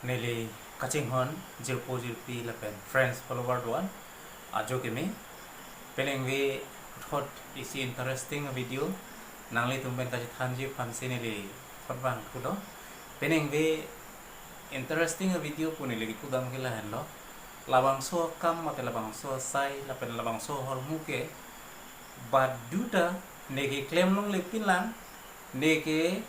Nili kaching hon jilpo jilpi lapen friends follower doan ajo kemi peleng we thot isi interesting video nangli tumben kaji thanji fansi nili photbang kudo peleng we interesting video puni lagi kudam kila henlo labang so kam mate labang so sai lapen labang so hormu ke baduda nege claim long lepin lang nege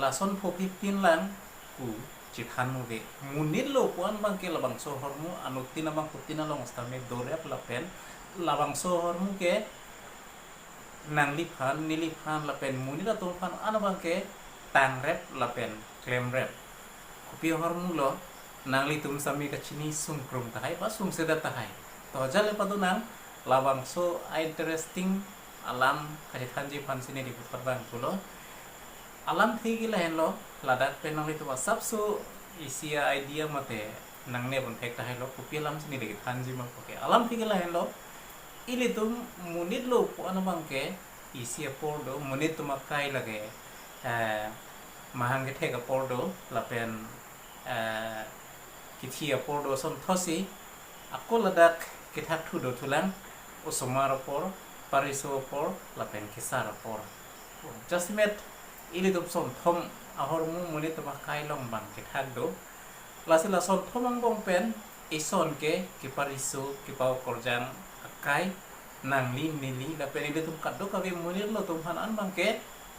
lason phopi pin lang ku cithan mu de munit lo puan bang ke labang so hormu anutina bang putina long stame dore lapen labang so hormu ke nang liphan niliphan lapen munira tung phan ana bang ke tang rep lapen claim rep kupi hormu lo nang litum sami kachini sung krum tahai ba sung seda tahai to jale padunang labang so interesting alam kajithanji fansini di putar bang pulo alam thigi lahen lo ladak penang itu wasap so isia idea mate nang ne bon thek tahai lo kupi alam sini di thanji ma poke alam thigi lahen lo ili tum munit lo pu anu bangke isia pordo munit tuma kai lage mahang ke thek pordo lapen kithia pordo son thosi ako ladak kithak thu do thulang usomar por pariso por lapen kisar por just met ili tum son thom ahor mu munit tuma kai long bang kithak do lasila son thomang bong pen ison ke kipariso kipau korjang akai nang li nili lapen ili tum kaddo kawe munir lo tum han an bang ke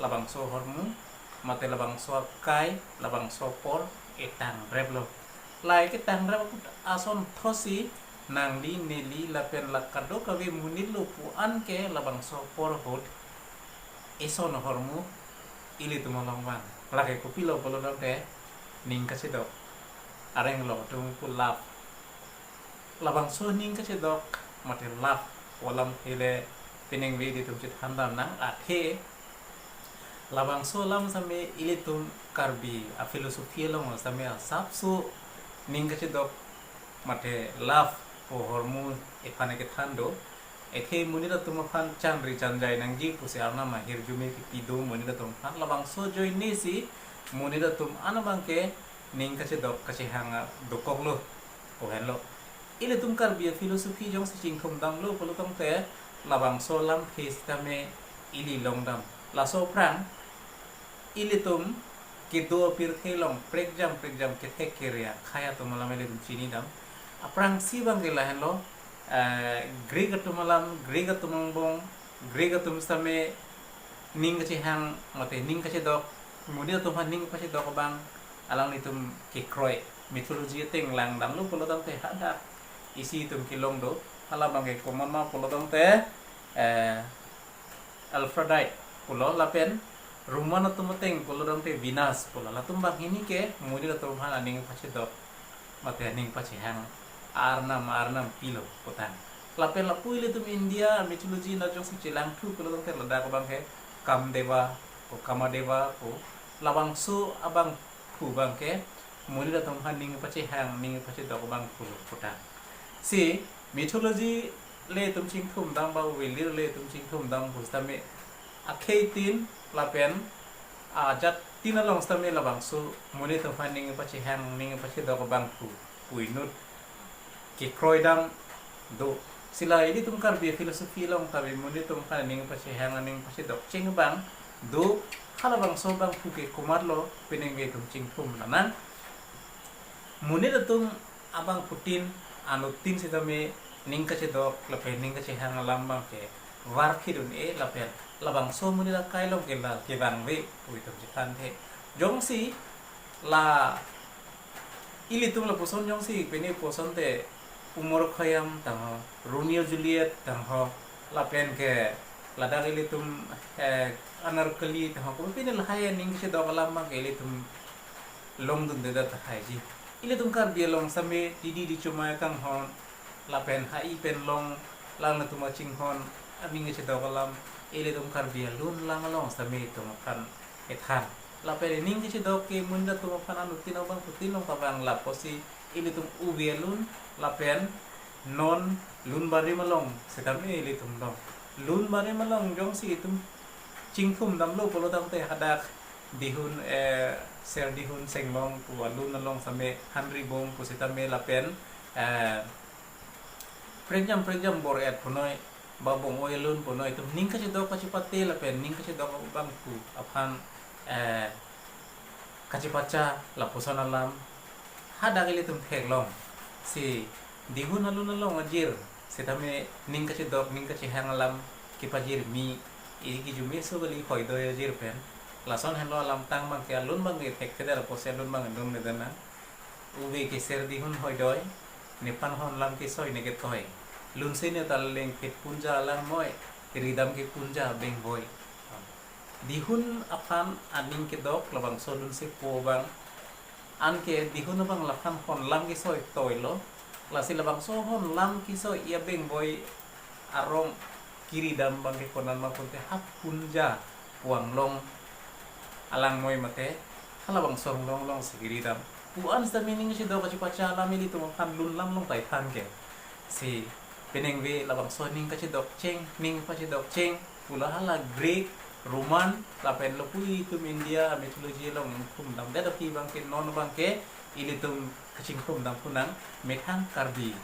labang so hormu mate labang so akai labang so por etang reblo lai ke tang reb ason thosi nang li nili lapen lakado kawe munir lo pu an ke labang so por hot ison hormu ili tum long bang lake kopi lo bolo te ning ka sedok areng lo tum pu lap labang so ning ka sedok mate lap walam hele pineng we di tum chit handam nang athe labang so lam same ili tum karbi a filosofi long same sap so ning ka sedok mate lap po hormu ephane ke thando ethe munira tum phan chanri chanjai nangji pusi arna mahir jume ki pido munira tum phan labang so join ni si munira tum anabang ke ning ka sedok ka se hanga dokok lo o hello ile tum kar bia filosofi jong si ching thum dam lo polo tong te labang so lam phis tame ili long dam la so prang ile tum ki do pir khelong prek jam ke thek keria khaya to malam ele chini dam aprang si bang gela hello grega tumang bong grega tum same ning ka hang mate ning ka dok munira tum han ning pa dok bang alang nitum ki kroi mythology teng lang dam lo polo tong te hada isi tum kilong do ala bangke common ma pulo dong te Aphrodite pulo lapen rumana tumuteng pulo dong te Venus pulo la tumbang ini ke mudi la tumhan aning pachi dok mate aning pachi hang arnam pilo putan lapen la puile tum India mythology na jong si chilang thu pulo dong te lada ko bangke Kamdeva o Kamadeva o labang su abang thu bangke mudi la tumhan ning pachi hang ning pachi dok bang pulo putan si mythology le tum ching thum dam ba wilir le tum ching thum dam bustame akhei tin lapen ajat tinalong stame labang so muni tum finding pachi hang ning pachi dok bang pu puinut ki kroidam do sila ini tum kar bi filosofi long tabi muni tum finding pachi hang ning pachi dok ching bang do khala bang so bang pu ke kumar lo peneng be tum ching thum nanan muni tum abang putin anu tin sitame ning ka dok lapen ning ka hang lambang ke war khidun e lapen labang so muni la kai long ke la ke bang we pui tum jitan the jong si la ili tum la poson jong si peni poson te umur khayam tang Romeo Juliet tang ho lapen ke lada ili tum anarkali tang ko peni la hay ning ka dok lambang ke ili tum long dun de da thai ji ile tum kar bia long same didi di chuma kang hon lapen hai pen long lang na tuma ching hon aming che do kalam ile tum kar bia lun lang long same tum kan ethan lapen ning che do ke munda tum kan anu tino bang putin long kabang la posi ile tum ubia lun lapen non lun bari malong sedam ile tum long lun bari malong jong si tum ching thum dam lo polo dam te hadak dihun ser dihun senglong pu alun nalong same hanri bom pu sitame lapen prejam bor et punoi babong oilun punoi tum ning kasi dok kasi pate lapen ning kasi dok bang pu aphan kasi pacha la pusan alam hada gili tum theglong si dihun alun nalong ajir sitame ning kasi dok ning kasi hangalam kipajir mi iki jumi so bali khoi do ajir pen lason hello alam tang bang ke alun bang ke thek keder po se alun bang dum nedana ubi ke ser dihun hoi doi nepan hon lam ke soi neget koi lun se ne tal leng pet punja lang moi ridam ke punja beng boy dihun apan aning ke dok labang so lun se po bang an ke dihun bang lakan hon lam ke soi toi lo lasi labang so hon lam ke soi ia beng boy arong kiri dam bang ke konan ma punte hap punja puang long alang moi mate halabang song long long sigiri dam puan sa meaning si do kasi pacha alam ili tum kan lun lam long tai than ke si peneng we labang so ning kasi dok cheng ning kasi dok cheng pula hala Greek Roman lapen lo pui tum India mythology long kum dam da pi bang ke non bang ke ili tum kaching kum dam punang methan karbi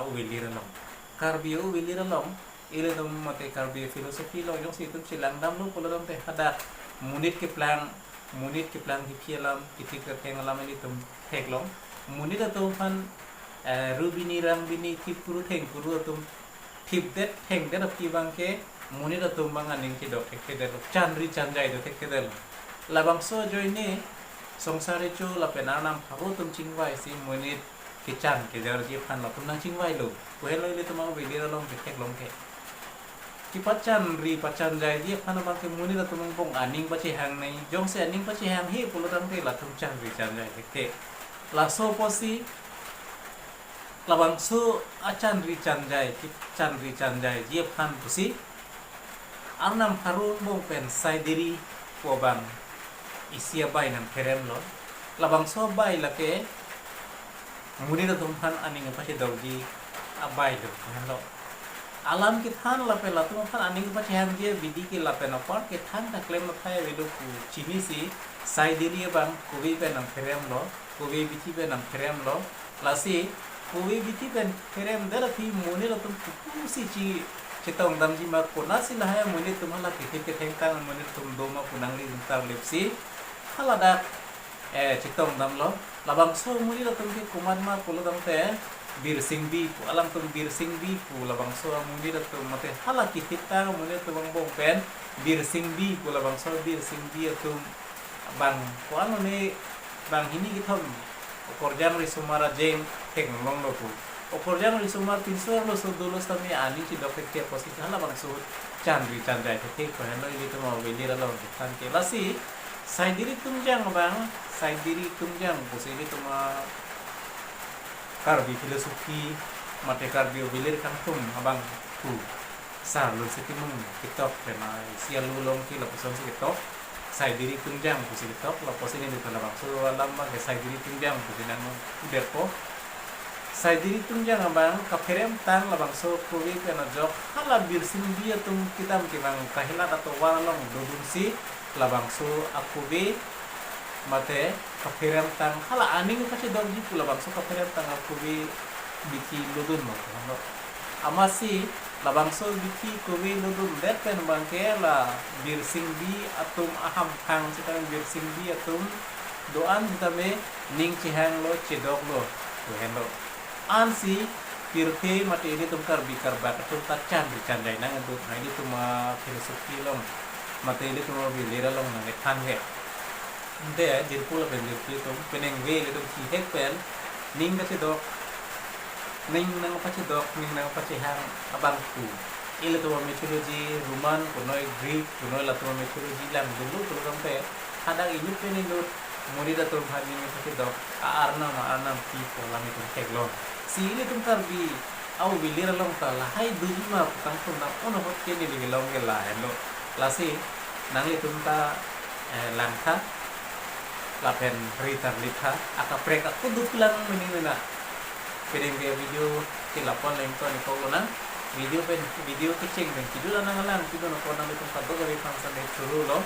uwilir long karbi uwilir long ili tum mate karbi filosofi lo yung si tum silang dam lo pula dam te hada munit ke plan ki pialam kitik ke tengalam ini tum theklong munit atum pan rubini rangbini tipuru thengpuru atum thipdet thengdet api bangke munit atum banganing ki dok thekkedel chanri chanjai do thekkedel labang so joine songsare chu lapena nam phabo tum chingwai si munit ki chan ke jar ji phan la tum nang chingwai lo kohelo ile tum beli rolong theklong ke ki pacan jai dia kana bang ke muni la tumong bong aning pa hang nei jong se aning pa hang hi pulutang te la tum chan jai ke la so posi la bang so achan jai ki chan jai dia phan pusi anam harun bong pen sai diri ko bang isia bai nam kerem lo la bang so bai la ke muni la tum phan aning pa dogji abai do lo alam ke than la pe la tu phan aning pa chham je bidi ke la pe na par ke than ta klem na thai velu ku chini si sai diri bang kubi pe nam kherem lo kubi biti pe nam kherem lo la si kubi biti pe kherem der thi moni la tum ku si chi chitong dam ji ma ko na si la ha moni tum la ke theng tang moni tum do ma kunang li tar lep si hala da chitong dam lo la bang so moni la tum ke kuman ma ko lo dam te bir singbi pu alam tum bir singbi pu labang so muni da tum mate hala ki kita muni tum bong pen bir singbi pu labang so bir singbi tum bang ko ano ne bang hini ki thom korjang ri sumara jeng theng long lo pu korjang ri sumar pinso lo so dolo sami ani chi dok ke posi hala bang so chan jai ke ko halo ili tum we li ra lo kan ke lasi sai diri tum jang bang sai diri tum jang posi ini tum karbi filosofi mate karbi bilir kan tum abang tu sar lu sikimung tiktok pena sial lulong ki la poson tiktok sai diri tunjang ku tiktok la posin ini tu labang so lama ke sai diri tunjang ku dinan depo sai diri tunjang abang kaferem tang labang so kuwi pena jok hala birsin dia tum kitam kimang kahila atau walong dodun si labang so akubi mate kaferem tang hala aning kasi dogji pula bangso kaferem tang akubi biki ludun mo no amasi labangso biki kubi ludun depen bangke la birsing bi atum aham hang sitang birsing bi atum doan sitame ning chihang lo chedok lo hendo ansi pirte mate ini tum karbi karbat atum tacan dicandai nang untuk ini tum filosofi long mate ini tum bilira long nang kan he de jirpul ben jirpi tum peneng we le tum hek pen ning ka dok ning nang pa dok ning nang pa hang abang ku ile tum mythology Roman kunoi Greek kunoi la tum mythology lang dulu tum pe hadang ini pening lut mori da tum hani pa dok arna pi ko la mi tum hek lo si ile tum karbi au bilira long ta la hai dujma tang tum na ono hot ke ni li long ke la hello la si nang le tum ta langka lapen rita aka prek aku duplang menina pedeng video ke lapon lengko ni ko na video kecing dan kidula nang lang kido na ko nang itong kadto gari pang sa metro lo